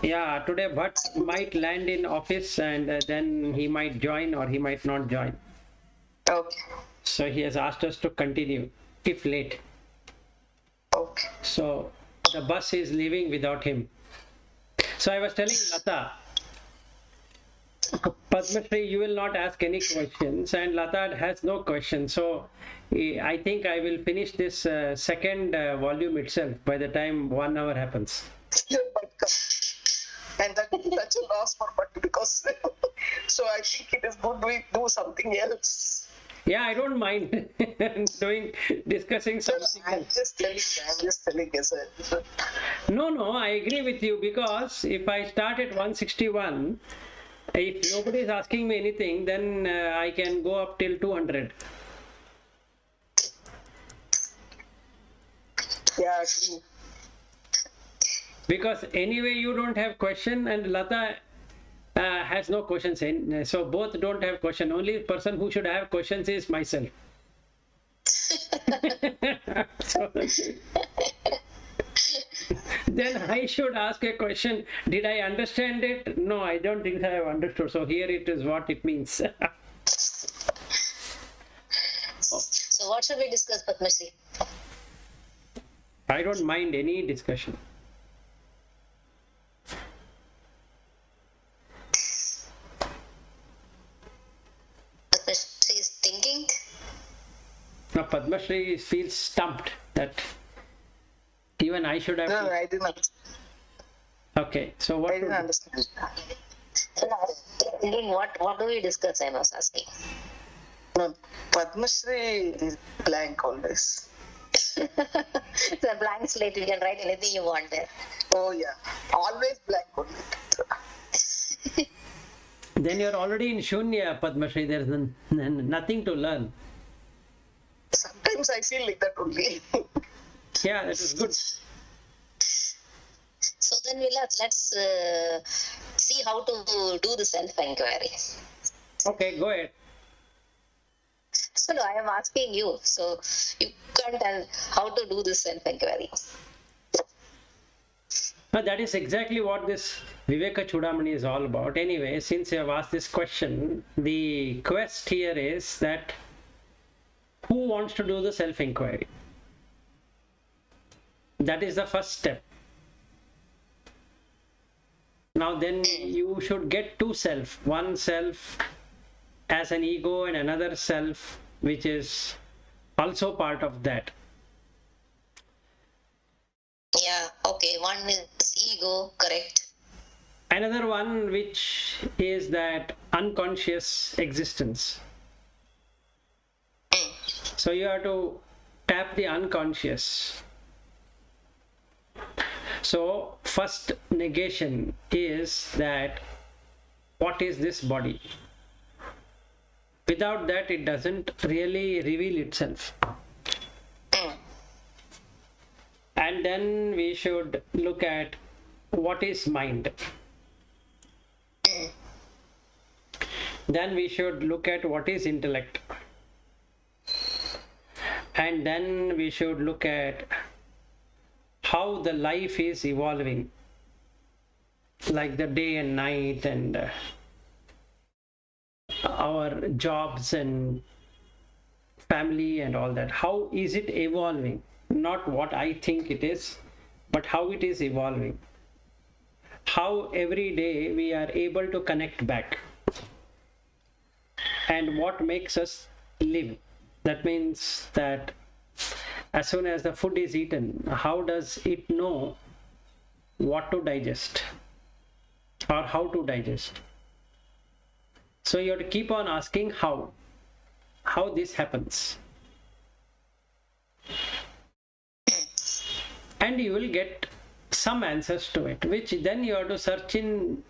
Yeah, today Bhatt might land in office and then he might join or he might not join. Okay. So he has asked us to continue if late. Okay. So the bus is leaving without him. So I was telling Lata, Padmashri, you will not ask any questions, and Lata has no questions. So I think I will finish this second volume itself by the time 1 hour happens. And that is such a loss for Bhatt because so I think it is good we do something else. Yeah, I don't mind discussing something I'm else. just telling as well. No, I agree with you, because if I start at 161, if nobody is asking me anything, then I can go up till 200. Yeah, true. Because anyway, you don't have question and Lata has no questions. So both don't have question. Only person who should have questions is myself. So, then I should ask a question. Did I understand it? No, I don't think I have understood. So here it is what it means. So what should we discuss, Padmashri? I don't mind any discussion. Padmashri is thinking. Now Padmashri feels stumped that even I should have. No, I didn't understand. Okay, so what? I didn't understand. So now, thinking what do we discuss? I was asking. No, Padmashri is blank always. It's a blank slate. You can write anything you want there. Oh yeah, always blank only. Then you're already in Shunya, Padmashri. There's nothing to learn. Sometimes I feel like that only. Yeah, that is good. So then let's see how to do the self-inquiry. Okay, go ahead. So no, I am asking you. So you can tell how to do this self-inquiry. Now, that is exactly what this Vivekachudamani is all about. Anyway, since you have asked this question, the quest here is that who wants to do the self-inquiry? That is the first step. Now then you should get two self. One self as an ego and another self which is also part of that. Yeah, okay. One is ego, correct. Another one which is that unconscious existence. So you have to tap the unconscious. So first negation is that what is this body? Without that it doesn't really reveal itself. And then we should look at what is mind. Then we should look at what is intellect. And then we should look at how the life is evolving, like the day and night and our jobs and family and all that. How is it evolving? Not what I think it is, but how it is evolving. How every day we are able to connect back. And what makes us live. That means that as soon as the food is eaten, how does it know what to digest or how to digest? So you have to keep on asking how this happens. And you will get some answers to it, which then you have to search in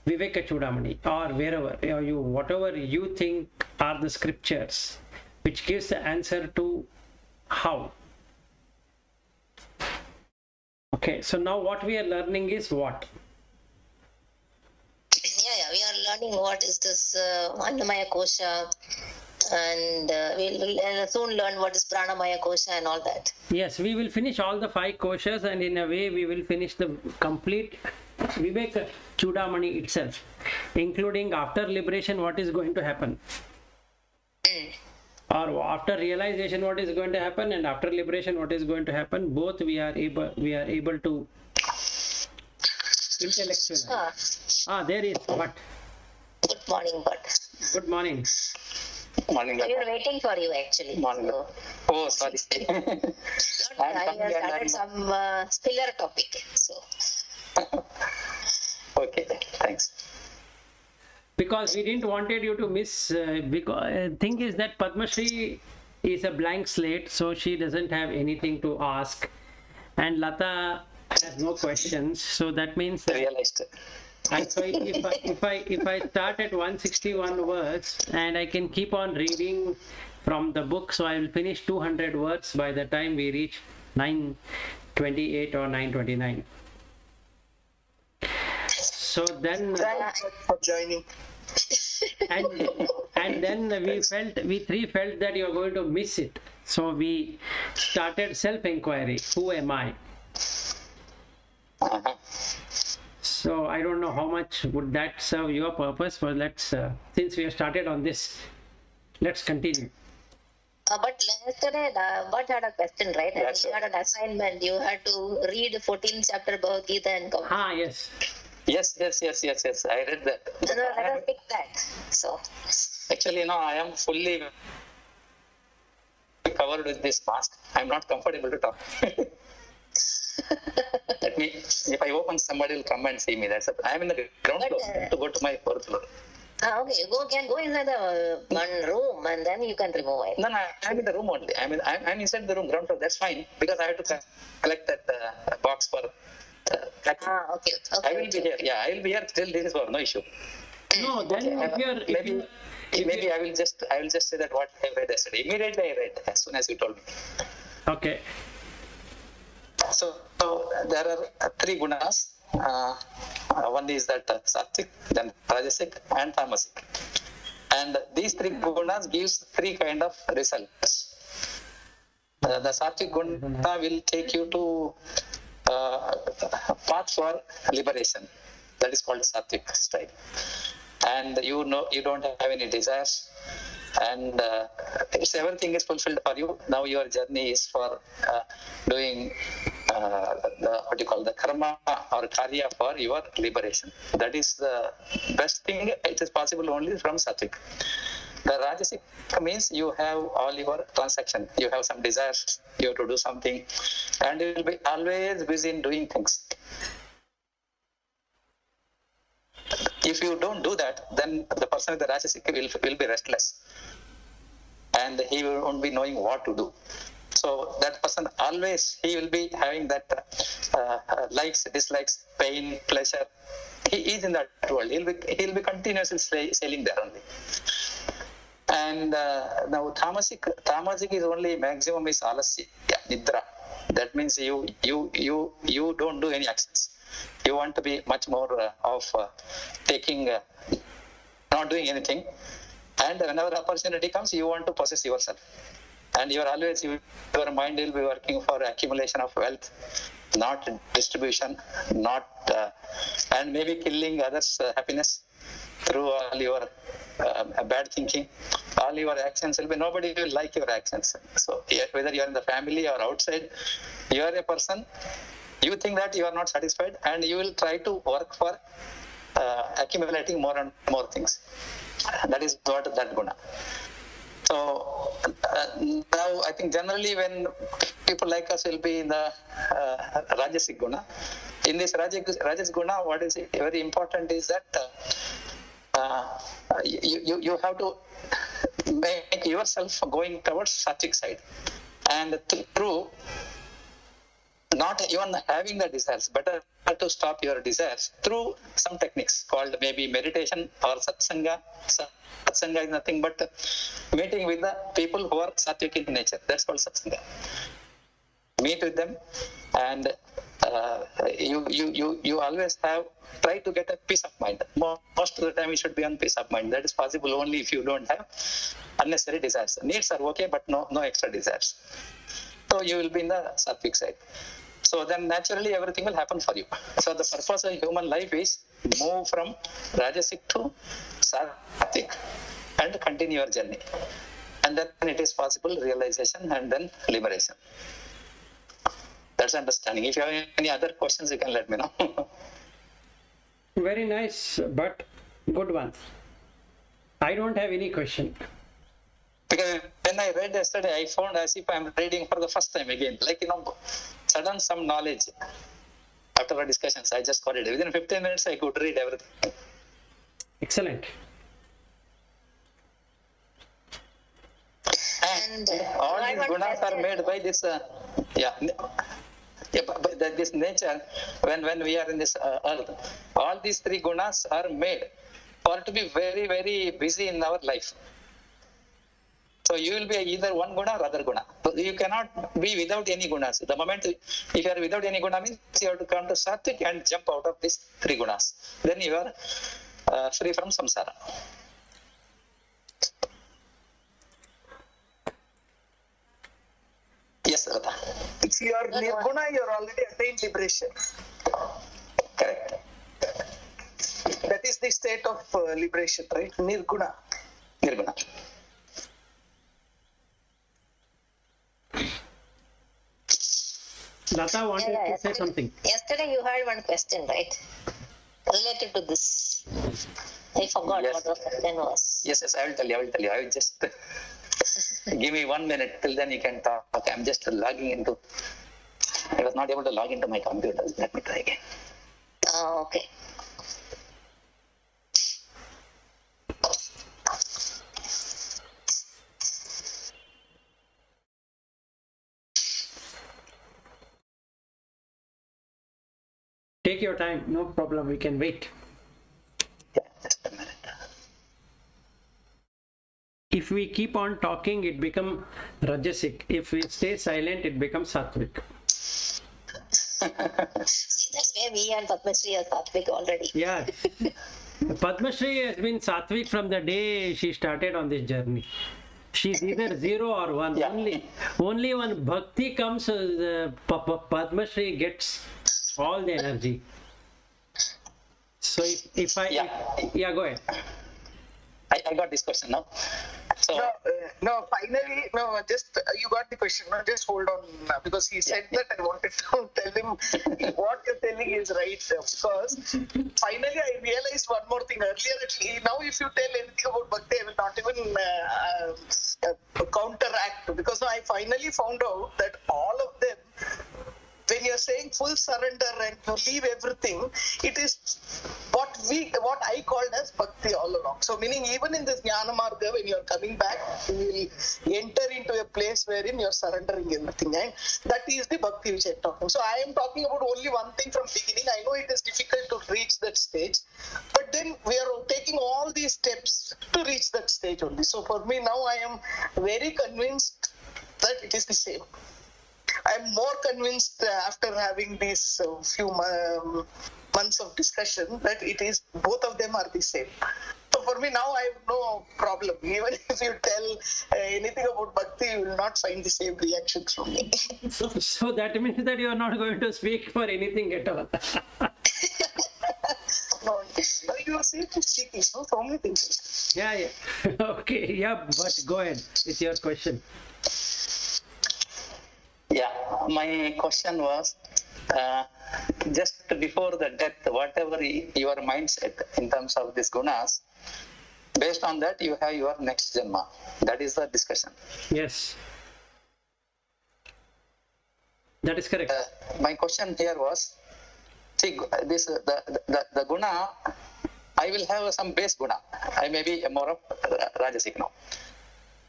Vivekachudamani or wherever, whatever you think are the scriptures, which gives the answer to how. Okay, so now what we are learning is what? Yeah, we are learning what is this Annamaya Kosha, and we'll soon learn what is Pranamaya Kosha and all that. Yes, we will finish all the 5 koshas, and in a way we will finish the complete Vivekachudamani itself, including after liberation what is going to happen, or after realization what is going to happen, and after liberation what is going to happen, both we are able to intellectualize. There is but. Good morning, but. Good morning. Morning. We were waiting for you actually. Morning. So, Oh, sorry. I have started some filler topic. So. Okay, thanks. Because we didn't wanted you to miss, because thing is that Padma Shri is a blank slate, so she doesn't have anything to ask, and Lata has no questions, so that means that, Realized. and so if I start at 161 words and I can keep on reading from the book, so I will finish 200 words by the time we reach 928 or 929. So then For joining. and then we three felt that you are going to miss it, so we started self-inquiry. Who am I? Uh-huh. So I don't know how much would that serve your purpose, but let's since we have started on this, let's continue. But yesterday, Bhatt had a question, right? And Yes, you had an assignment. You had to read 14th chapter Bhagavad Gita and come. Yes. Yes. I read that. No, let us pick that. So. Actually, I am fully covered with this mask. I'm not comfortable to talk. Let me, if I open, somebody will come and see me. That's it. I'm in the ground floor to go to my fourth floor. Okay, you can go inside the one room and then you can remove it. No, I'm in the room only. I'm inside the room, ground floor. That's fine because I have to collect that box for packing. Okay. I will be here. Yeah, I will be here till this is over. No issue. No, then Maybe I will just say that what I read yesterday. Immediately I read as soon as you told me. Okay. So there are three gunas. One is that sattvic, then rajasic, and tamasic. And these three gunas gives three kind of results. The sattvic guna will take you to path for liberation. That is called sattvic style. And you don't have any desires, and everything is fulfilled for you. Now your journey is for doing the karma or karya for your liberation. That is the best thing. It is possible only from sattvic. The rajasic means you have all your transaction. You have some desires. You have to do something, and you will be always busy in doing things. If you don't do that, then the person with the rajasic will be restless, and he won't be knowing what to do. So that person always, he will be having that likes, dislikes, pain, pleasure. He is in that world. He'll be continuously sailing there only. And now tamasic is only maximum is alasya, nidra. That means you don't do any actions. You want to be much more of taking, not doing anything. And whenever opportunity comes, you want to possess yourself. And your mind will be working for accumulation of wealth, not distribution, and maybe killing others' happiness through all your bad thinking. All your actions will be, nobody will like your actions. So whether you are in the family or outside, you are a person, you think that you are not satisfied, and you will try to work for accumulating more and more things. That is what that guna. So now I think generally when people like us will be in the rajasic guna. In this rajas guna, what is very important is that you have to make yourself going towards sattvic side, and through not even having the desires, better to stop your desires through some techniques called maybe meditation or satsanga. Satsanga is nothing but meeting with the people who are sattvic in nature. That's called satsanga. Meet with them, and you always try to get a peace of mind. Most of the time you should be on peace of mind. That is possible only if you don't have unnecessary desires. Needs are okay, but no extra desires. So you will be in the sattvic side. So then naturally everything will happen for you. So the purpose of human life is move from Rajasic to Sattvic and continue your journey. And then it is possible realization and then liberation. That's understanding. If you have any other questions, you can let me know. Very nice, but good one. I don't have any question. Because when I read yesterday, I found as if I'm reading for the first time again. Like, sudden some knowledge. After our discussions, I just got it. Within 15 minutes, I could read everything. Excellent. And All I these want gunas are question. made by this, this nature. When we are in this earth, all these three gunas are made for to be very, very busy in our life. So you will be either one guna or other guna. So you cannot be without any gunas. The moment if you are without any guna means you have to come to Sattvic and jump out of these three gunas. Then you are free from samsara. Yes, Radha. If you are nirguna, you are already attained liberation. Correct. That is the state of liberation, right? Nirguna. Nirguna. Lata wanted to say something. Yesterday you had one question, right? Related to this. I forgot Yes. what the question was. Yes, I will tell you. I will just give me 1 minute till then you can talk. I'm just logging into. I was not able to log into my computer. Let me try again. Oh, okay. Take your time, no problem, we can wait. Yeah, just a minute. If we keep on talking, it becomes Rajasic. If we stay silent, it becomes Sattvic. See, that's where we and Padmasree are Sattvic already. Yeah. Padmasree has been Sattvic from the day she started on this journey. She's either 0 or 1. Yeah. Only when Bhakti comes, Padmasree gets all the energy. So if I... Yeah. Go ahead. I got this question now. So Finally, just you got the question. No, just hold on because he said that I wanted to tell him what you're telling is right. Because finally, I realized one more thing. Earlier, now if you tell anything about Bhakti, I will not even counteract. Because now I finally found out that all of them, when you're saying full surrender and you leave everything, it is what I called as bhakti all along. So meaning even in this Jnana Marga, when you're coming back, you will enter into a place wherein you're surrendering everything. And that is the bhakti which I'm talking. So I am talking about only one thing from beginning. I know it is difficult to reach that stage, but then we are taking all these steps to reach that stage only. So for me now, I am very convinced that it is the same. I'm more convinced after having these few months of discussion that it is both of them are the same. So for me now I have no problem. Even if you tell anything about bhakti, you will not find the same reaction from me. So that means that you are not going to speak for anything at all. No, you are safely speaking, so many things. Yeah. Okay, yeah, but go ahead with your question. yeah, my question was just before the death, whatever your mindset in terms of these gunas, based on that you have your next janma. That is the discussion. Yes. That is correct. My question here was, see, this the guna, I will have some base guna. I may be more of Rajasic now.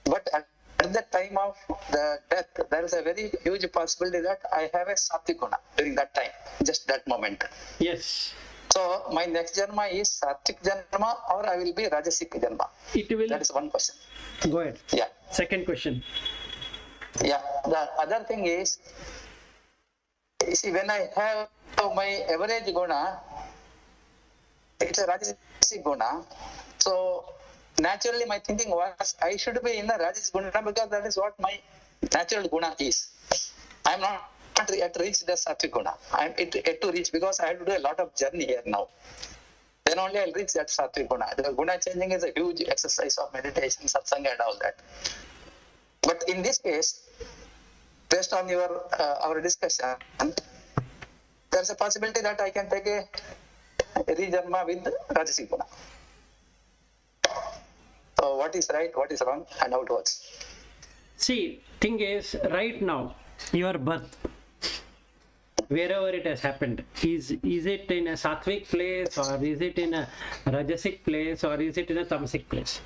But at the time of the death, there is a very huge possibility that I have a Sattvic guna during that time, just that moment. Yes. So my next janma is Sattvic janma or I will be Rajasic janma. It will. That is one question. Go ahead. Yeah. Second question. Yeah. The other thing is, you see, when I have my average guna, it's a Rajasic guna. So naturally my thinking was I should be in the Rajasic guna because that is what my natural guna is. I am not not yet reached the sattvic guna. I'm yet to reach because I have to do a lot of journey here now. Then only I'll reach that sattvic guna. The guna changing is a huge exercise of meditation, satsanga, and all that. But in this case, based on our discussion, there's a possibility that I can take a rejanma with rajasic guna. So what is right, what is wrong, and how it works? See, thing is, right now, your birth, wherever it has happened, is it in a sattvic place, or is it in a rajasic place, or is it in a tamasic place?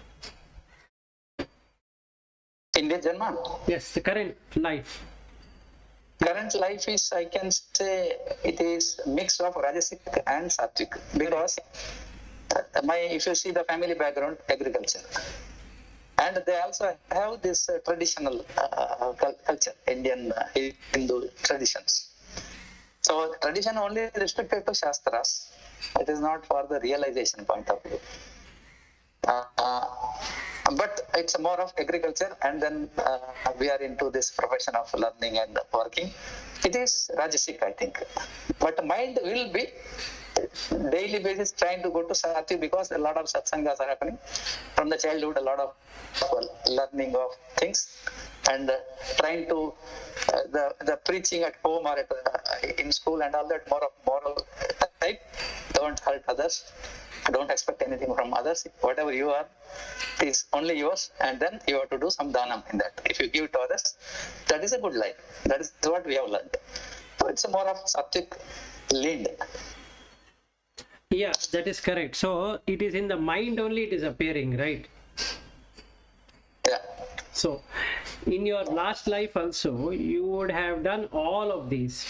In this janma, Yes, the current life. current life is, I can say, it is mix of rajasic and sattvic, because if you see the family background, agriculture, and they also have this traditional culture, Indian Hindu traditions. So tradition only restricted to shastras. It is not for the realization point of view. But it's more of agriculture, and then we are into this profession of learning and working. It is rajasic, I think. But mind will be daily basis trying to go to sattvic, because a lot of satsangas are happening from the childhood, a lot of learning of things, and trying to the preaching at home or in school and all that, more of moral type. Don't hurt others, don't expect anything from others. Whatever you are is only yours, and then you have to do some dhanam in that. If you give it to others, that is a good life. That is what we have learned. So it's more of sattvic leaned. Yeah, that is correct. So it is in the mind only it is appearing, right? Yeah. So in your last life also, you would have done all of these.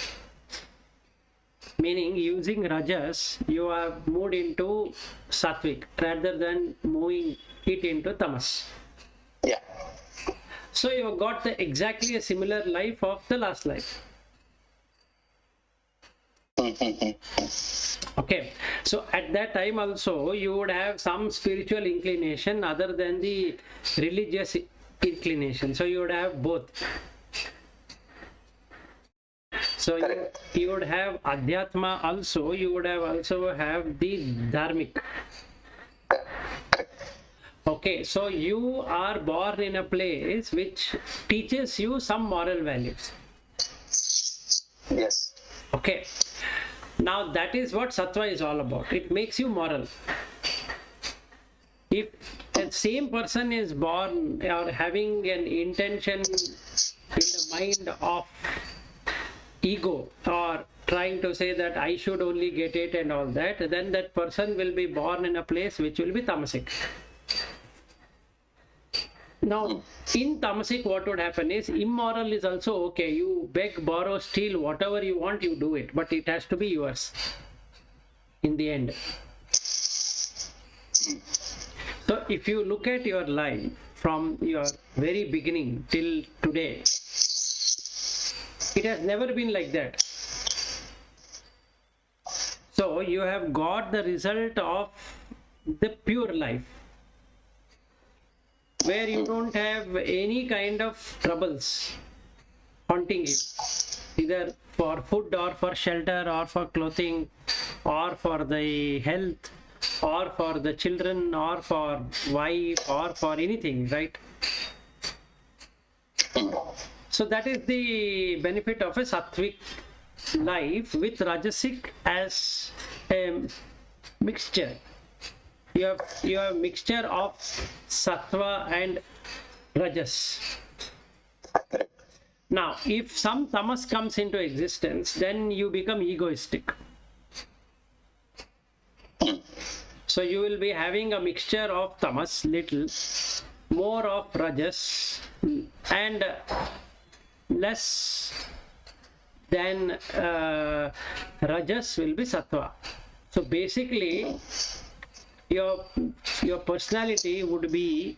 Meaning, using rajas, you have moved into sattvic rather than moving it into tamas. Yeah. So you have got exactly a similar life of the last life. Okay, so at that time also you would have some spiritual inclination other than the religious inclination. So you would have both. So you would have adhyatma also, you would have also have the dharmic. Okay, so you are born in a place which teaches you some moral values. Yes. Okay, now that is what sattva is all about. It makes you moral. If the same person is born or having an intention in the mind of ego, or trying to say that I should only get it and all that, then that person will be born in a place which will be tamasic. Now, in tamasic, what would happen is, immoral is also okay. You beg, borrow, steal, whatever you want, you do it. But it has to be yours in the end. So, if you look at your life from your very beginning till today, it has never been like that. So, you have got the result of the pure life, where you don't have any kind of troubles haunting you, either for food or for shelter or for clothing or for the health or for the children or for wife or for anything, right? So that is the benefit of a sattvic life with rajasic as a mixture. You have mixture of sattva and rajas. Now, if some tamas comes into existence, then you become egoistic. So you will be having a mixture of tamas, little, more of rajas, and less than rajas will be sattva. So basically, your personality would be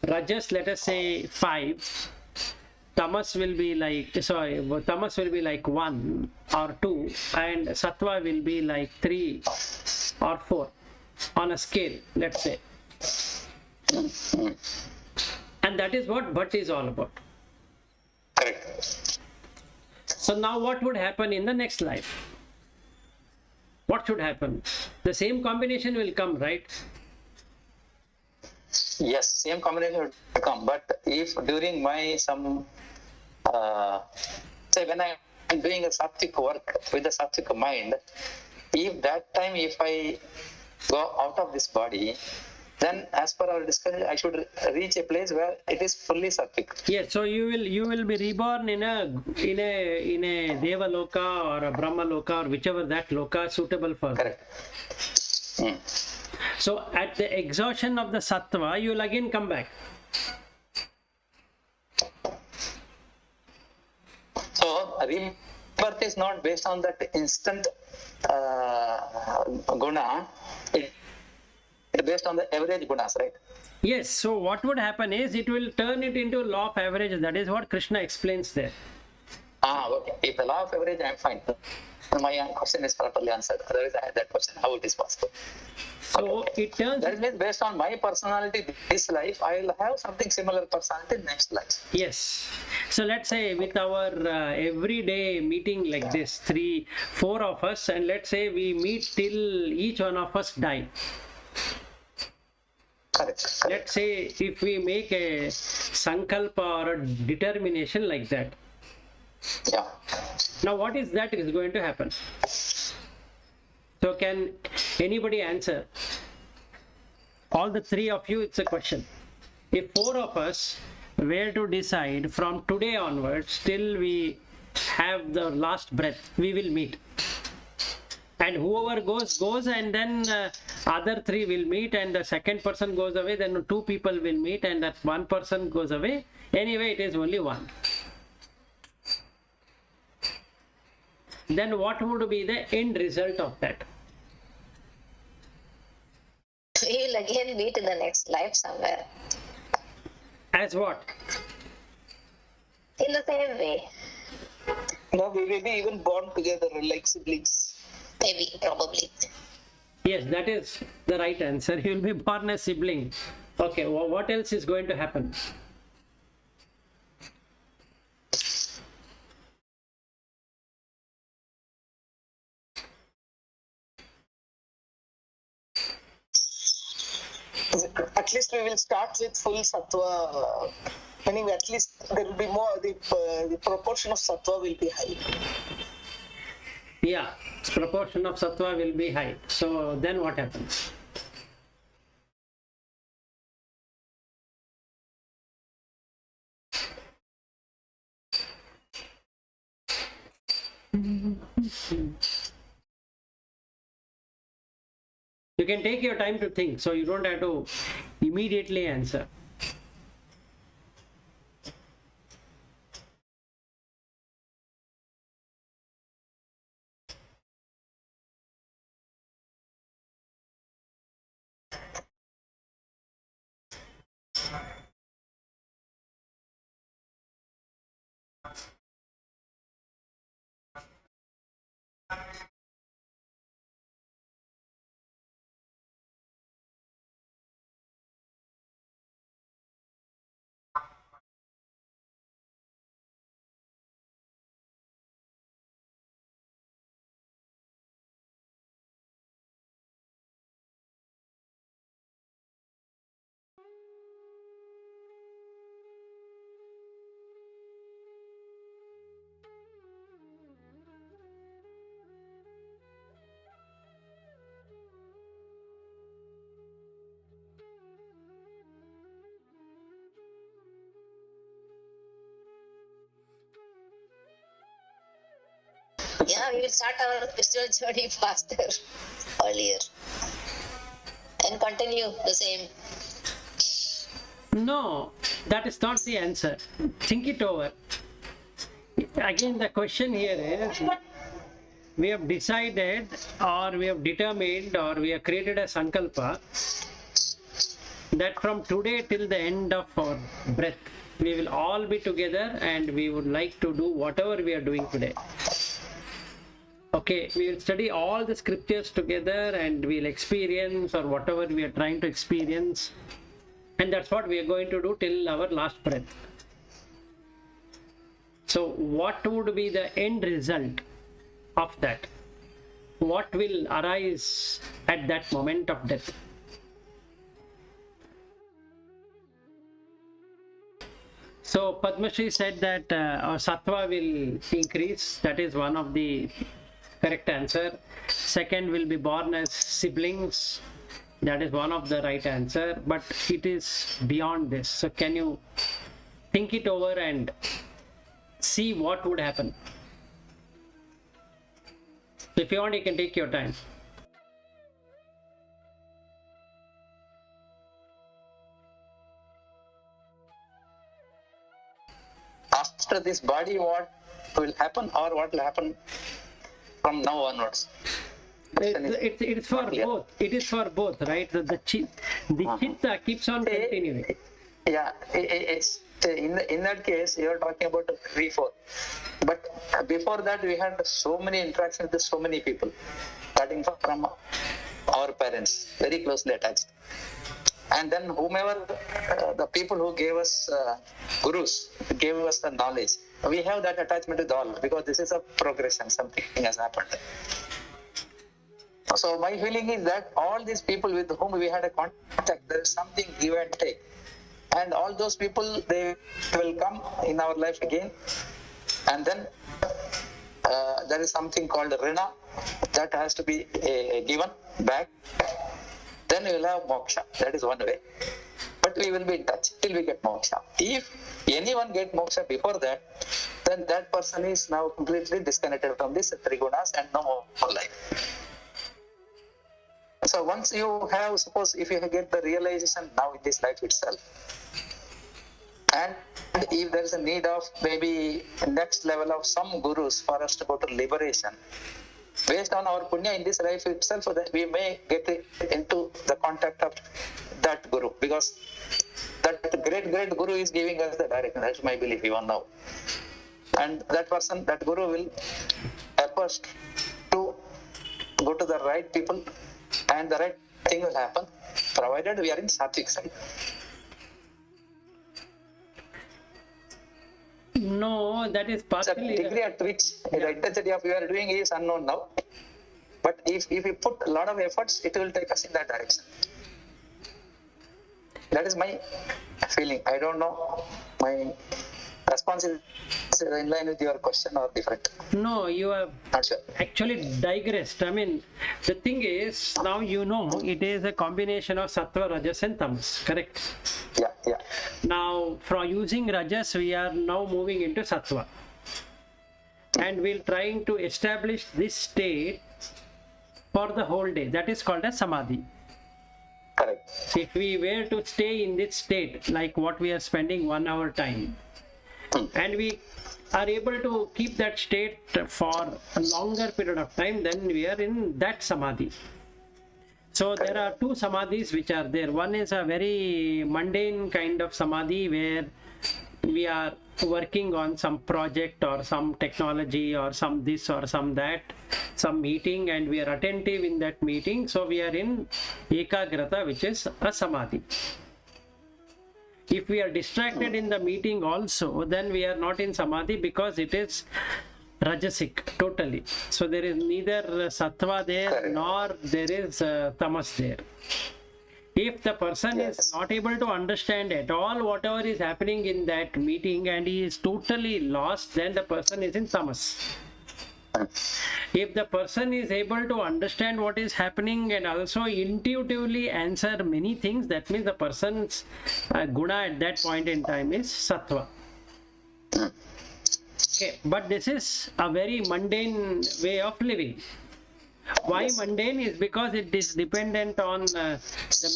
rajas, let us say 5, tamas will be like 1 or 2, and sattva will be like 3 or 4 on a scale, let's say. And that is what bhat is all about. Correct. So now what would happen in the next life? What should happen? The same combination will come, right? Yes, same combination will come. But if during my say when I am doing a sattvic work with the sattvic mind, if that time if I go out of this body, then as per our discussion, I should reach a place where it is fully sattvic. Yes, so you will be reborn in a Deva Loka or a Brahma Loka or whichever that Loka suitable for. Correct. Hmm. So at the exhaustion of the sattva, you will again come back. So rebirth is not based on that instant guna. It's based on the average gunas, right? Yes, so what would happen is it will turn it into law of averages. That is what Krishna explains there. Okay. If the law of average, I'm fine. My question is properly answered. Otherwise, I had that question, how it is possible. So it turns... That means based on my personality, this life, I will have something similar personality next life. Yes. So let's say with our everyday meeting like this, 4 of us, and let's say we meet till each one of us die. Correct. Let's say if we make a sankalpa or a determination like that. Yeah. Now what is that is going to happen? So can anybody answer? All the 3 of you, it's a question. If 4 of us were to decide from today onwards till we have the last breath, we will meet. And whoever goes, and then other 3 will meet, and the second person goes away, then 2 people will meet, and that 1 person goes away. Anyway, it is only 1. Then what would be the end result of that? We will again meet in the next life somewhere. As what? In the same way. No, we will be even born together like siblings. Maybe, probably. Yes, that is the right answer. You will be born a sibling. Okay, well, what else is going to happen? At least we will start with full sattva. Anyway, at least there will be more, the proportion of sattva will be high. Yeah, proportion of sattva will be high. So then what happens? You can take your time to think, so you don't have to immediately answer. Yeah, we will start our spiritual journey faster, earlier, and continue the same. No, that is not the answer. Think it over. Again, the question here is, we have decided, or we have determined, or we have created a sankalpa that from today till the end of our breath, we will all be together and we would like to do whatever we are doing today. Okay, we will study all the scriptures together and we'll experience or whatever we are trying to experience. And that's what we are going to do till our last breath. So what would be the end result of that? What will arise at that moment of death? So Padmashri said that our sattva will increase. That is one of the correct answer. Second will be born as siblings. That is one of the right answer. But it is beyond this. So can you think it over and see what would happen? If you want, you can take your time. After this body, what will happen, or what will happen from now onwards? It's for both. It is for both, right? The chitta keeps on continuing. Yeah, it's in that case you are talking about 3-4. But before that, we had so many interactions with so many people, starting from our parents, very closely attached. And then whomever, the people who gave us gurus, gave us the knowledge, we have that attachment with all, because this is a progression, something has happened. So my feeling is that all these people with whom we had a contact, there is something give and take. And all those people, they will come in our life again. And then there is something called Rina that has to be given back. Then we will have moksha. That is one way. But we will be in touch till we get moksha. If anyone get moksha before that, then that person is now completely disconnected from this three gunas and no more life. So once you have, suppose if you get the realization now in this life itself, and if there is a need of maybe next level of some gurus for us to go to liberation, based on our punya in this life itself, that we may get into the contact of that guru, because that great guru is giving us the direction. That's my belief even now. And that person, that guru will help us to go to the right people, and the right thing will happen, provided we are in sattvic side. No, that is partially. The degree at which the intensity of you are doing is unknown now. But if we put a lot of efforts, it will take us in that direction. That is my feeling. I don't know. My response is in line with your question or different. No, you have Not sure. actually digressed. I mean, the thing is, now you know it is a combination of sattva, rajas and tamas, correct? Yeah. Now, from using rajas, we are now moving into sattva. And we're trying to establish this state for the whole day. That is called as samadhi. Correct. So if we were to stay in this state, like what we are spending 1 hour time, and we are able to keep that state for a longer period of time, then we are in that samadhi. So there are two samadhis which are there. One is a very mundane kind of samadhi where we are working on some project or some technology or some this or some that, some meeting, and we are attentive in that meeting. So we are in ekagrata, which is a samadhi. If we are distracted in the meeting also, then we are not in samadhi, because it is rajasic totally. So there is neither sattva there, Correct. nor there is tamas there. If the person is not able to understand at all whatever is happening in that meeting and he is totally lost, then the person is in tamas. If the person is able to understand what is happening and also intuitively answer many things, that means the person's guna at that point in time is sattva. Okay, but this is a very mundane way of living. Why mundane is because it is dependent on the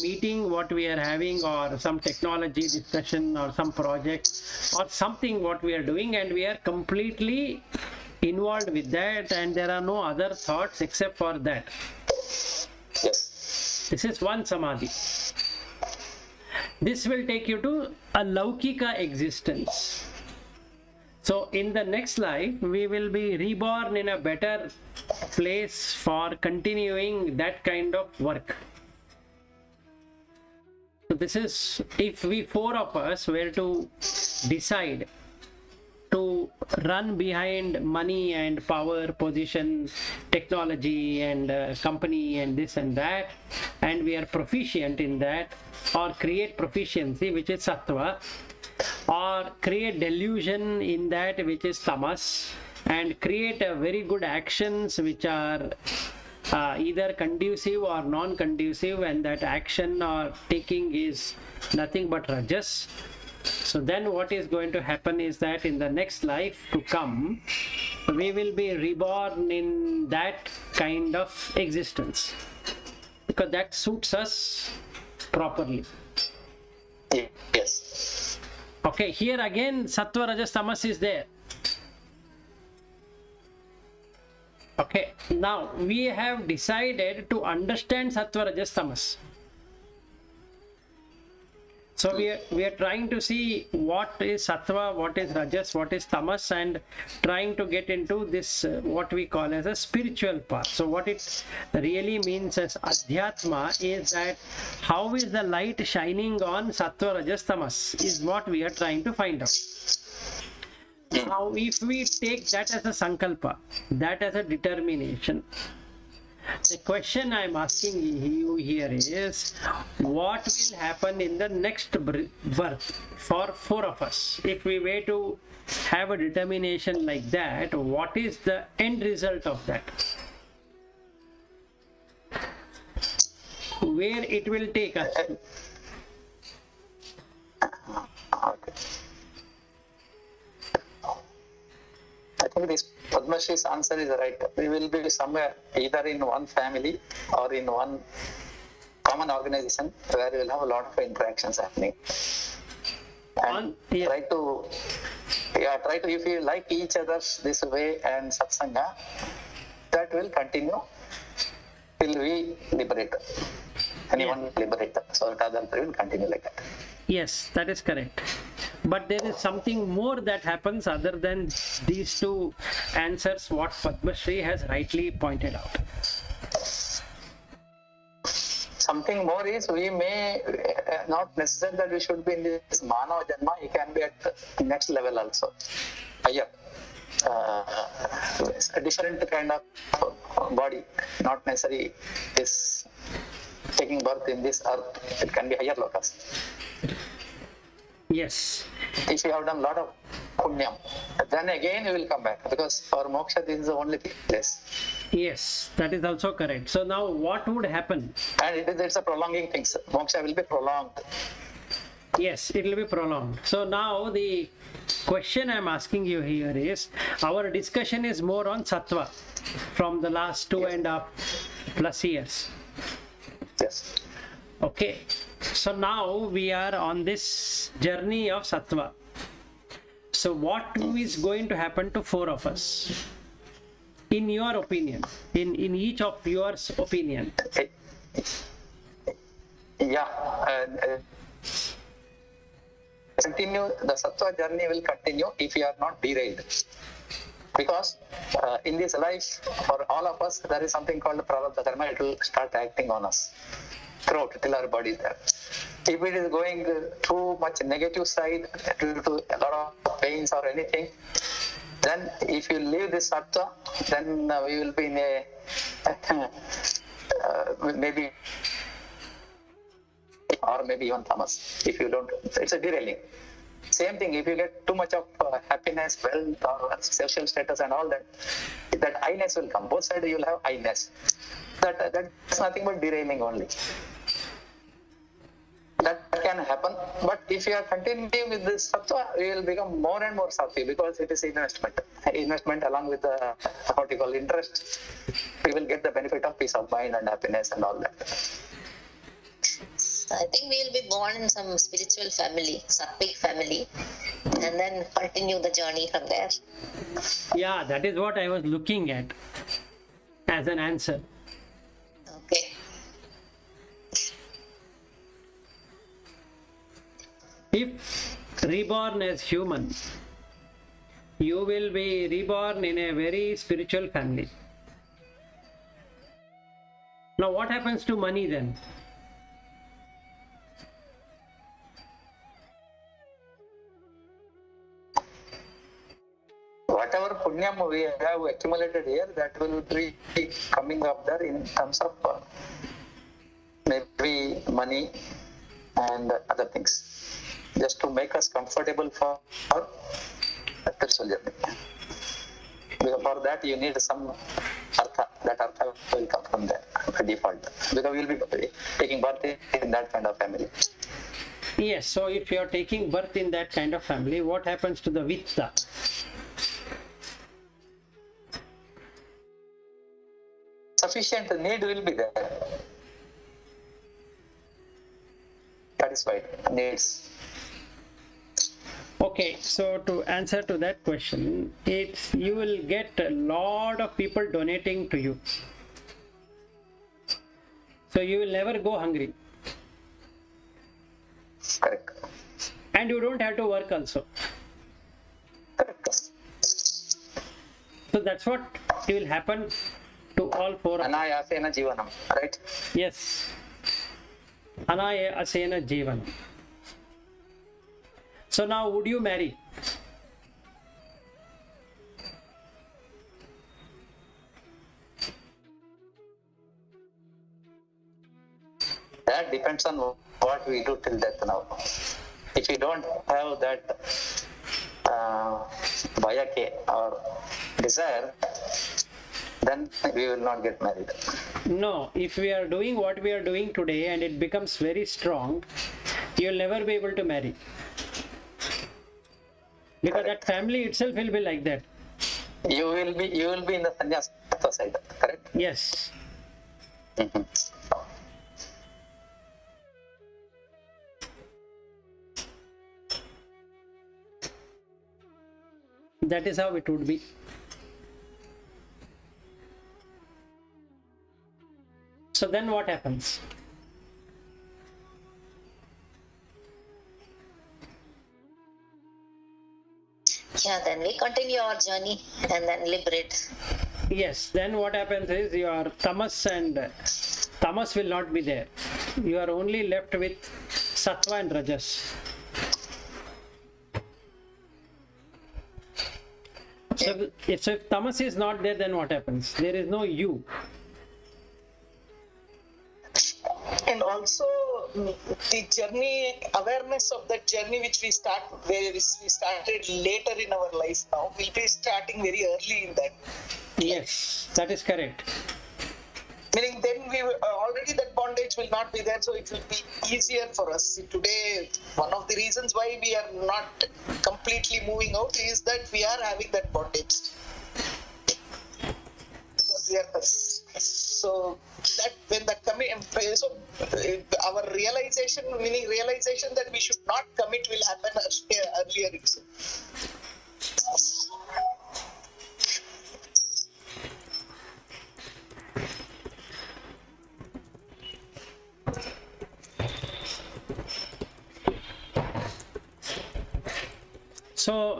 meeting what we are having, or some technology discussion, or some project, or something what we are doing, and we are completely involved with that, and there are no other thoughts except for that. Yes. This is one samadhi. This will take you to a laukika existence. So in the next life, we will be reborn in a better place for continuing that kind of work. So this is, if we four of us were to decide to to run behind money and power, position, technology, and company, and this and that, and we are proficient in that, or create proficiency, which is sattva, or create delusion in that, which is tamas, and create a very good actions which are either conducive or non-conducive, and that action or taking is nothing but rajas. So then what is going to happen is that in the next life to come, we will be reborn in that kind of existence, because that suits us properly. Yes. Okay, here again sattva, rajas, tamas is there. Okay, now we have decided to understand sattva, rajas, tamas. So we are trying to see what is sattva, what is rajas, what is tamas, and trying to get into this what we call as a spiritual path. So what it really means as adhyatma is that how is the light shining on sattva, rajas, tamas is what we are trying to find out. Now if we take that as a sankalpa, that as a determination, the question I'm asking you here is, what will happen in the next birth for 4 of us? If we were to have a determination like that, what is the end result of that? Where it will take us? Okay. I think this Padmashri's answer is right. We will be somewhere either in one family or in one common organization where we will have a lot of interactions happening. And try to, if you like each other this way and satsanga, that will continue till we liberate. Anyone liberate them. So that will continue like that. Yes, that is correct. But there is something more that happens other than these two answers, what Padmashri has rightly pointed out. Something more is, we may not necessarily that we should be in this Manav Janma, it can be at the next level also, higher. A different kind of body, not necessarily is taking birth in this earth, it can be higher lokas. Yes. If you have done a lot of punyam, then again you will come back, because for moksha this is the only place. Yes, that is also correct. So now what would happen? And it's a prolonging thing. Moksha will be prolonged. Yes, it will be prolonged. So now the question I'm asking you here is, our discussion is more on sattva from the last 2.5+ years. Yes. Okay. So now we are on this journey of sattva. So what is going to happen to 4 of us? In your opinion, in each of yours opinion. Continue, the sattva journey will continue if we are not derailed. Because in this life, for all of us, there is something called prarabdha karma. It will start acting on us throughout till our body is there. If it is going too much negative side due to a lot of pains or anything, then if you leave this sattva, then we will be in a maybe, or maybe even tamas. If you don't, it's a derailing. Same thing, if you get too much of happiness, wealth, or social status and all that, that I-ness will come. Both sides you will have I-ness. That's nothing but derailing only. That can happen, but if you are continuing with this sattva, you will become more and more sattvic, because it is investment along with the what you call interest. We will get the benefit of peace of mind and happiness and all that. I think we will be born in some spiritual family, sattvic family, and then continue the journey from there. Yeah, that is what I was looking at as an answer. Okay. If reborn as human, you will be reborn in a very spiritual family. Now what happens to money then? punyam we have accumulated here, that will be coming up there in terms of maybe money and other things, just to make us comfortable for spiritual journey. Because for that you need some artha. That artha will come from there by default, because we will be taking birth in that kind of family. Yes, so if you are taking birth in that kind of family, what happens to the vitta? Sufficient need will be there. Satisfied needs. Okay, so to answer to that question, it's you will get a lot of people donating to you. So you will never go hungry. Correct. And you don't have to work also. Correct. So that's what will happen to all four. Anayasena jivanam, right? Yes. Anayasena jivan. So now would you marry? That depends on what we do till death now. If you don't have that bayake or desire, then we will not get married. No, if we are doing what we are doing today and it becomes very strong, you'll never be able to marry. Because that family itself will be like that. You will be in the sannyasa side, correct? Yes. Mm-hmm. That is how it would be. So then what happens? Yeah, then we continue our journey and then liberate. Yes, then what happens is your tamas will not be there. You are only left with sattva and rajas. So if tamas is not there, then what happens? There is no you. And also the journey, awareness of that journey which we started later in our life now, we'll be starting very early in that. Yes, that is correct. Meaning then we already that bondage will not be there, so it will be easier for us. Today, one of the reasons why we are not completely moving out is that we are having that bondage. Because we are, so that when that so our realization, meaning realization that we should not commit, will happen earlier itself.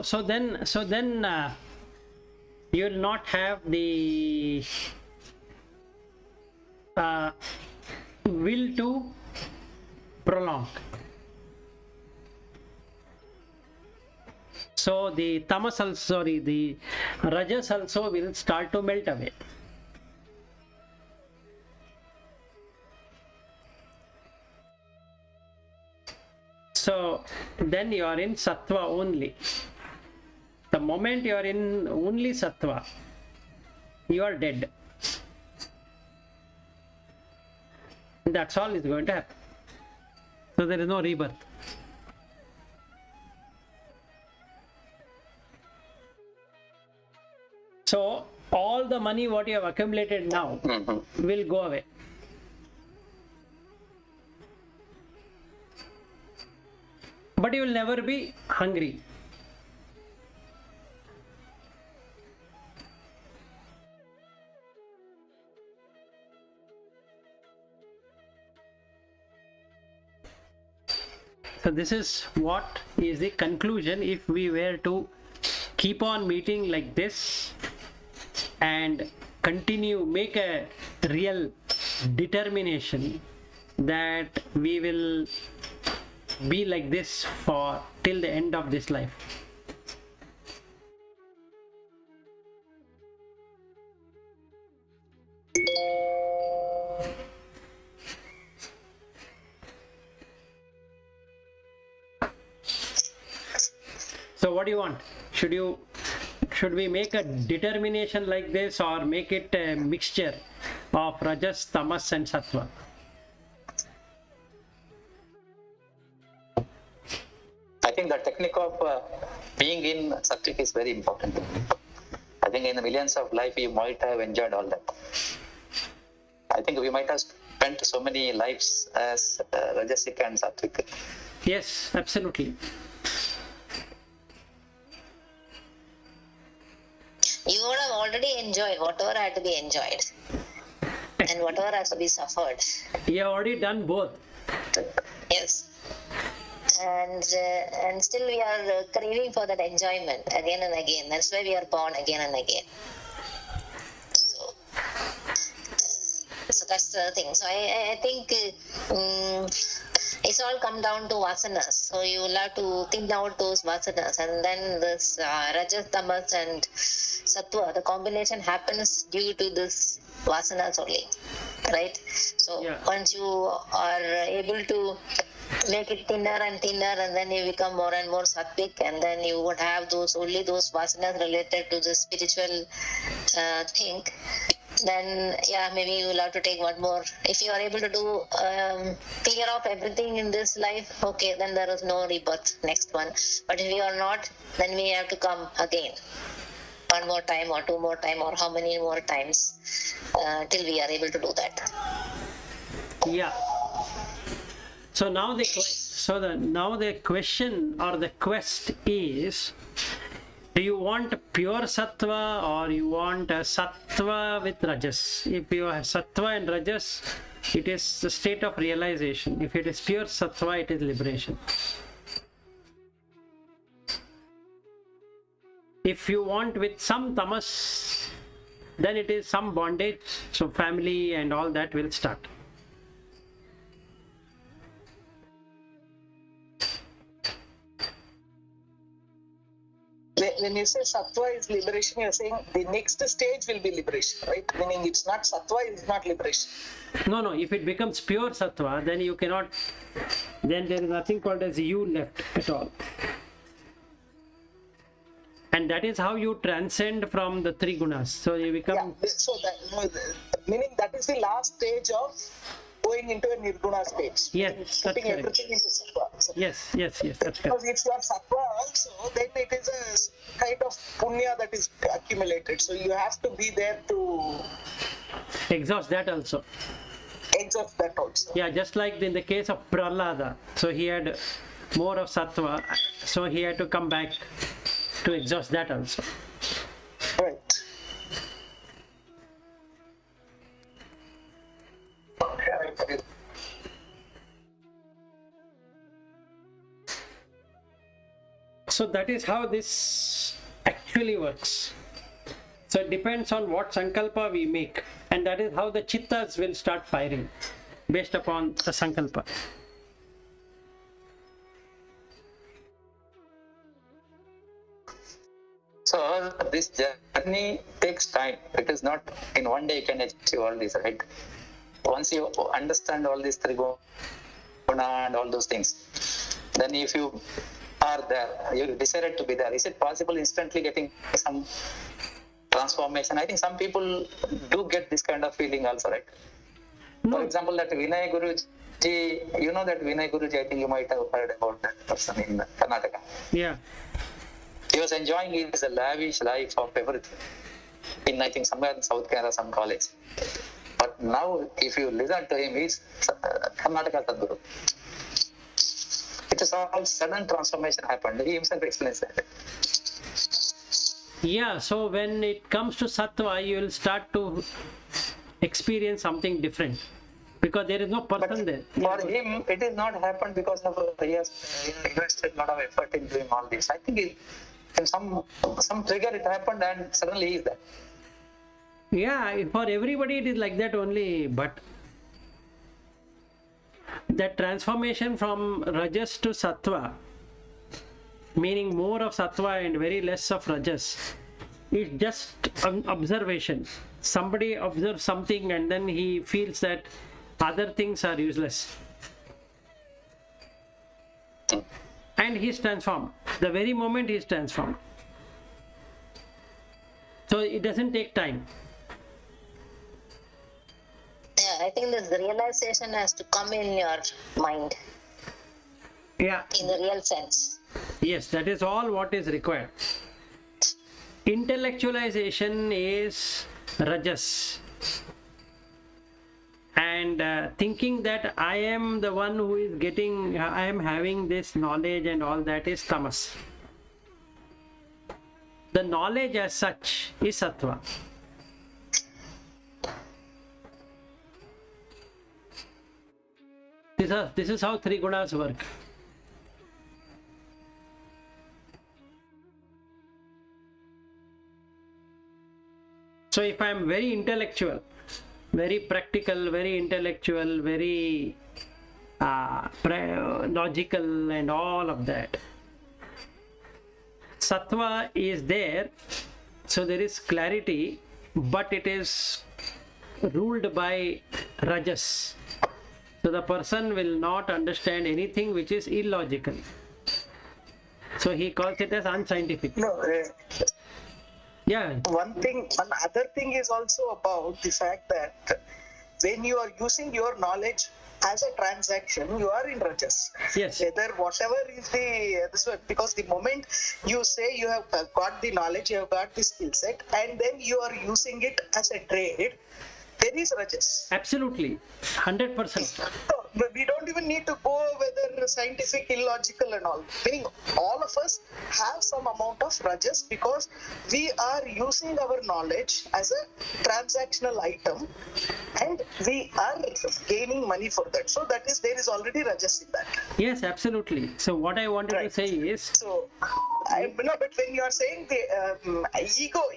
So then you will not have the will to prolong. So the tamas also, the rajas also will start to melt away. So then you are in sattva only. The moment you are in only sattva, you are dead. That's all is going to happen. So there is no rebirth. So all the money what you have accumulated now will go away. But you will never be hungry. So this is what is the conclusion if we were to keep on meeting like this and continue, make a real determination that we will be like this for till the end of this life. do you want? Should we make a determination like this, or make it a mixture of rajas, tamas and sattva? I think the technique of being in sattvic is very important. I think in the millions of life you might have enjoyed all that. I think we might have spent so many lives as rajasic and sattvic. Yes, absolutely. You would have already enjoyed whatever had to be enjoyed and whatever has to be suffered. You have already done both. Yes. And still we are craving for that enjoyment again and again. That's why we are born again and again. So that's the thing. So I think it's all come down to vasanas. So you will have to think out those vasanas, and then this rajas, tamas and sattva, the combination happens due to this vasanas only, right? So once you are able to make it thinner and thinner, and then you become more and more sattvic, and then you would have only those vasanas related to the spiritual thing. Then maybe you will have to take one more. If you are able to do clear off everything in this life, okay, then there is no rebirth, next one. But if you are not, then we have to come again, one more time or two more time, or how many more times till we are able to do that. Yeah. So now the question or the quest is, do you want pure sattva or you want a sattva with rajas? If you have sattva and rajas, it is the state of realization. If it is pure sattva, it is liberation. If you want with some tamas, then it is some bondage, so family and all that will start. When you say sattva is liberation, you're saying the next stage will be liberation, right? Meaning it's not sattva, it's not liberation. No, if it becomes pure sattva, then you cannot, then there is nothing called as you left at all. And that is how you transcend from the three gunas. So you become... Yeah, so meaning that is the last stage of going into a nirguna stage. Yes, putting that's everything into sattva. So Yes, that's correct. because if you are sattva also, then it is a kind of punya that is accumulated. So you have to be there to Exhaust that also. exhaust that also. Yeah, just like in the case of Prahlada. So he had more of sattva, so he had to come back to exhaust that also. Right. So that is how this actually works. So it depends on what sankalpa we make, and that is how the chittas will start firing based upon the sankalpa. So this journey takes time. It is not in one day you can achieve all this, right? Once you understand all these three guna and all those things, then if you are there, you decided to be there. Is it possible instantly getting some transformation? I think some people do get this kind of feeling also, right? For example, that Vinay Guruji, you know that Vinay Guruji, I think you might have heard about that person in Karnataka. Yeah. He was enjoying his lavish life of everything in, I think, somewhere in South Kerala, some college. But now, if you listen to him, he's Karnataka Sadguru. It is all sudden transformation happened. He himself explains that. Yeah, so when it comes to sattva, you will start to experience something different because there is no person there. For him, it is not happened because of he has invested a lot of effort in doing all this. I think in some trigger it happened and suddenly he is there. Yeah, for everybody it is like that only, but that transformation from rajas to sattva, meaning more of sattva and very less of rajas, is just an observation. Somebody observes something and then he feels that other things are useless. And he's transformed. The very moment he is transformed. So it doesn't take time. Yeah, I think this realization has to come in your mind Yeah. in the real sense. Yes, that is all what is required. Intellectualization is rajas. And thinking that I am the one who is getting, I am having this knowledge and all that is tamas. The knowledge as such is sattva. This is how three gunas work. So if I am very intellectual, very practical, very intellectual, very logical and all of that, sattva is there, so there is clarity, but it is ruled by rajas. So the person will not understand anything which is illogical. So he calls it as unscientific. No, Yeah, one other thing is also about the fact that when you are using your knowledge as a transaction, you are in rajas. yes, Whether whatever is because the moment you say you have got the knowledge, you have got the skill set, and then you are using it as a trade, there is rajas. absolutely, 100%. So, we don't even need to go whether scientific, illogical and all. Meaning all of us have some amount of rajas because we are using our knowledge as a transactional item and we are gaining money for that. So that is, there is already rajas in that. Yes, absolutely. So what I wanted to Right. say is, So, but when you are saying the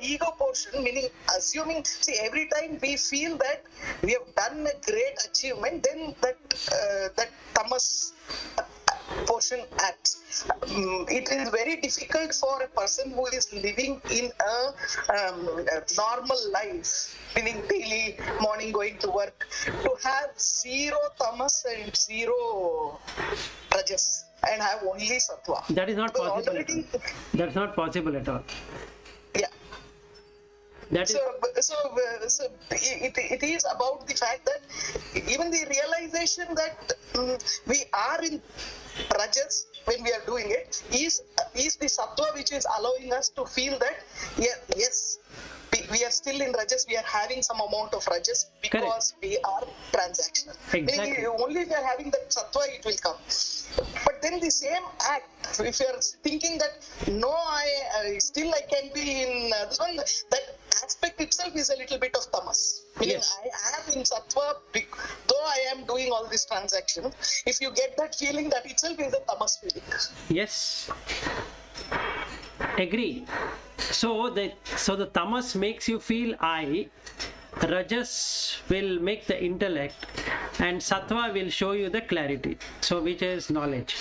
ego portion, meaning assuming, see, every time we feel that we have done a great achievement, then that tamas portion acts. It is very difficult for a person who is living in a normal life, meaning daily morning going to work, to have zero tamas and zero rajas and have only sattva. that is not Because possible. already, That's not possible at all. yeah. That is, So it is about the fact that even the realization that we are in rajas when we are doing it is the sattva which is allowing us to feel that yes, we are still in rajas, we are having some amount of rajas because we are transactional. Exactly. Meaning only if we are having that sattva it will come. But then the same act, if you are thinking that no, I still I can be in this one, that aspect itself is a little bit of tamas. Meaning Yes. I am in sattva, though I am doing all this transaction. If you get that feeling, that itself is a tamas feeling. yes, agree. So the tamas makes you feel I, rajas will make the intellect, and sattva will show you the clarity, so which is knowledge.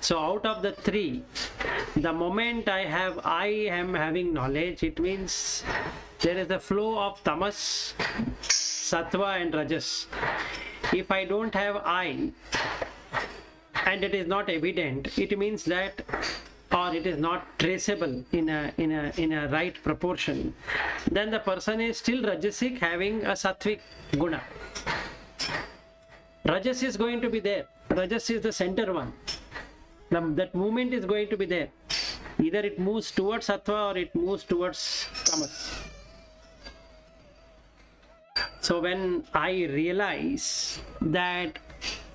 So out of the three, the moment I am having knowledge, it means there is a flow of tamas, sattva and rajas. If I don't have I and it is not evident, it means that, or it is not traceable in a right proportion, then the person is still rajasic, having a sattvic guna. Rajas is going to be there. Rajas is the center one. That movement is going to be there. Either it moves towards sattva or it moves towards tamas. So when I realize that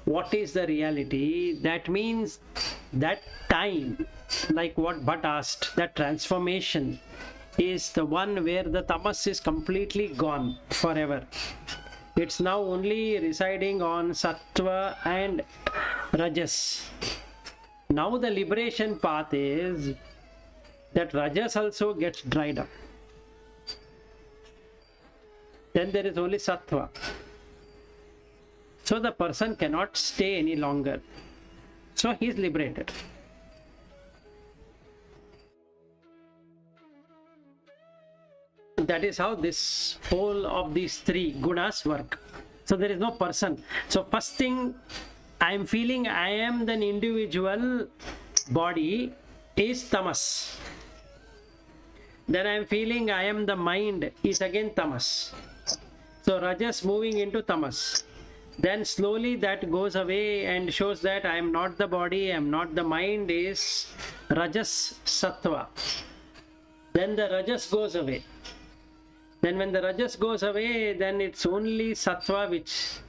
what is the reality, that means that time, like what Bhatt asked, that transformation is the one where the tamas is completely gone forever. It's now only residing on sattva and rajas. Now the liberation path is that rajas also gets dried up. Then there is only sattva. So the person cannot stay any longer. So he is liberated. That is how this whole of these three gunas work. So there is no person. So first thing, I am feeling I am the individual body is tamas. Then I am feeling I am the mind is again tamas. So rajas moving into tamas. Then slowly that goes away and shows that I am not the body, I am not the mind, is rajas sattva. Then the rajas goes away. Then when the rajas goes away, then it's only sattva, which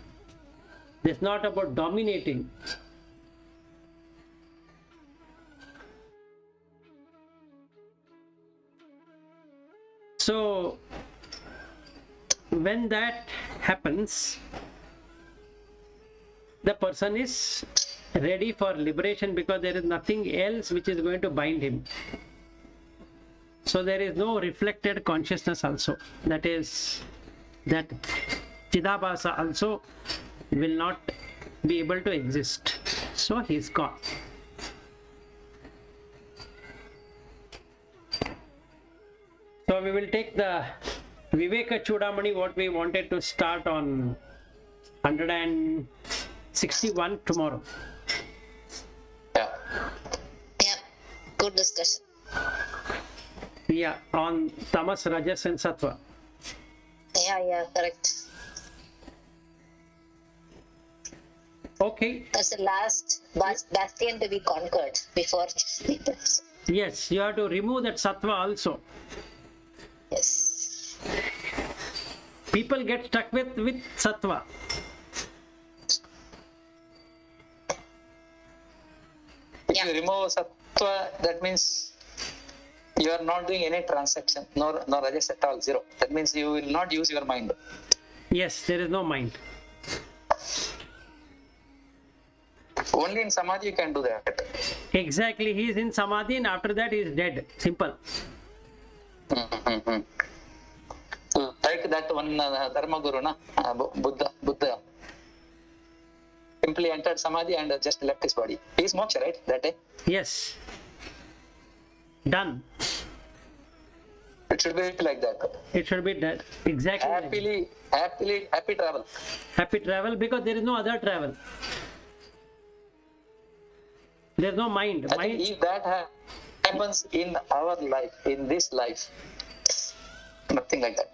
is not about dominating. So when that happens, the person is ready for liberation, because there is nothing else which is going to bind him. So there is no reflected consciousness also. That is, that Chidabhasa also will not be able to exist. So he is gone. So we will take the Vivekachudamani, what we wanted to start on 161 tomorrow. Yeah. Yeah, good discussion. Yeah, on tamas, rajas and sattva. Yeah, correct. Okay. That's the last bastion to be conquered before sleepers. Yes, you have to remove that sattva also. Yes. People get stuck with sattva. If Yeah. you remove sattva, that means you are not doing any transaction, nor rajas at all, zero. That means you will not use your mind. Yes, there is no mind. Only in samadhi you can do that. Exactly, he is in samadhi and after that he is dead. Simple. Mm-hmm. Like that one Dharma Guru, Buddha simply entered samadhi and just left his body. He is moksha, right? That day. Yes. Done. It should be like that. It should be dead. Exactly. like that. Happy travel. Happy travel, because there is no other travel. There is no mind. I think if that happens in our life, in this life, nothing like that.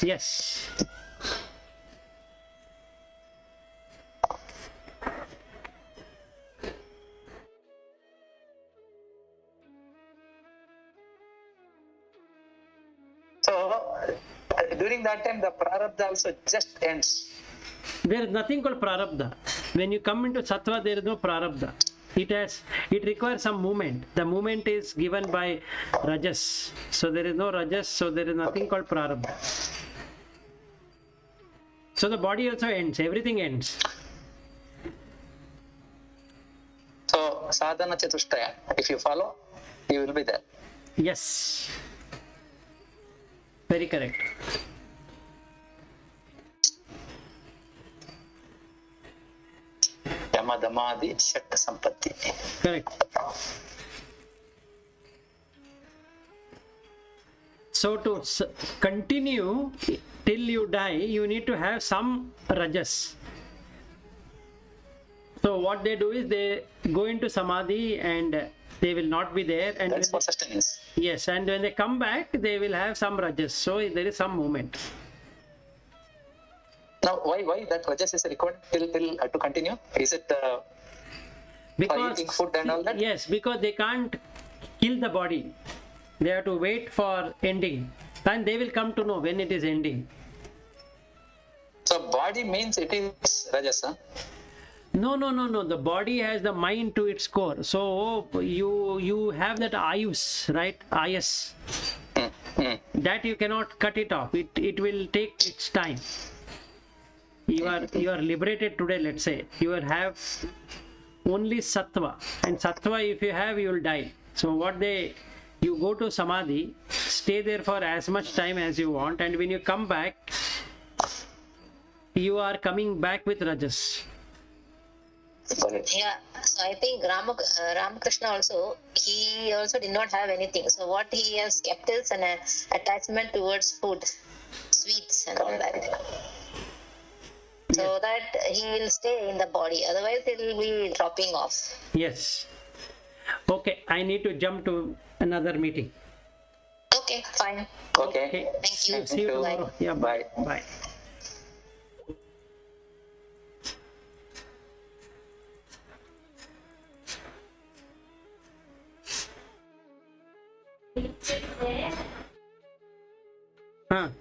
Yes. So during that time, the prarabdha also just ends. There is nothing called prarabdha. When you come into sattva, there is no prarabdha. It requires some movement. The movement is given by rajas. So there is no rajas, so there is nothing called prarabdha. So the body also ends, everything ends. So sadhana chatushtaya, if you follow, you will be there. Yes. Very correct. Yama Damadi Shat Sampatti. Correct. So to continue till you die, you need to have some rajas. So what they do is they go into samadhi and they will not be there. And That's for sustenance. yes, and when they come back, they will have some rajas. So there is some movement. Now, why that rajas is required till to continue? Is it for eating food and all that? Yes, because they can't kill the body. They have to wait for ending. And they will come to know when it is ending. So body means it is rajas, huh? No. The body has the mind to its core. So you have that ayus, right? Ayus. That you cannot cut it off. It will take its time. You are liberated today, let's say. You will have only sattva. And sattva, if you have, you will die. So you go to samadhi, stay there for as much time as you want, and when you come back, you are coming back with rajas. Yeah, so I think Ramakrishna also, he also did not have anything. So what he has kept is an attachment towards food, sweets and all that. So that he will stay in the body, otherwise it will be dropping off. Yes. Okay, I need to jump to another meeting. Okay, fine. Okay. Thank you. See you you. tomorrow. Yeah, Bye. Bye. Huh.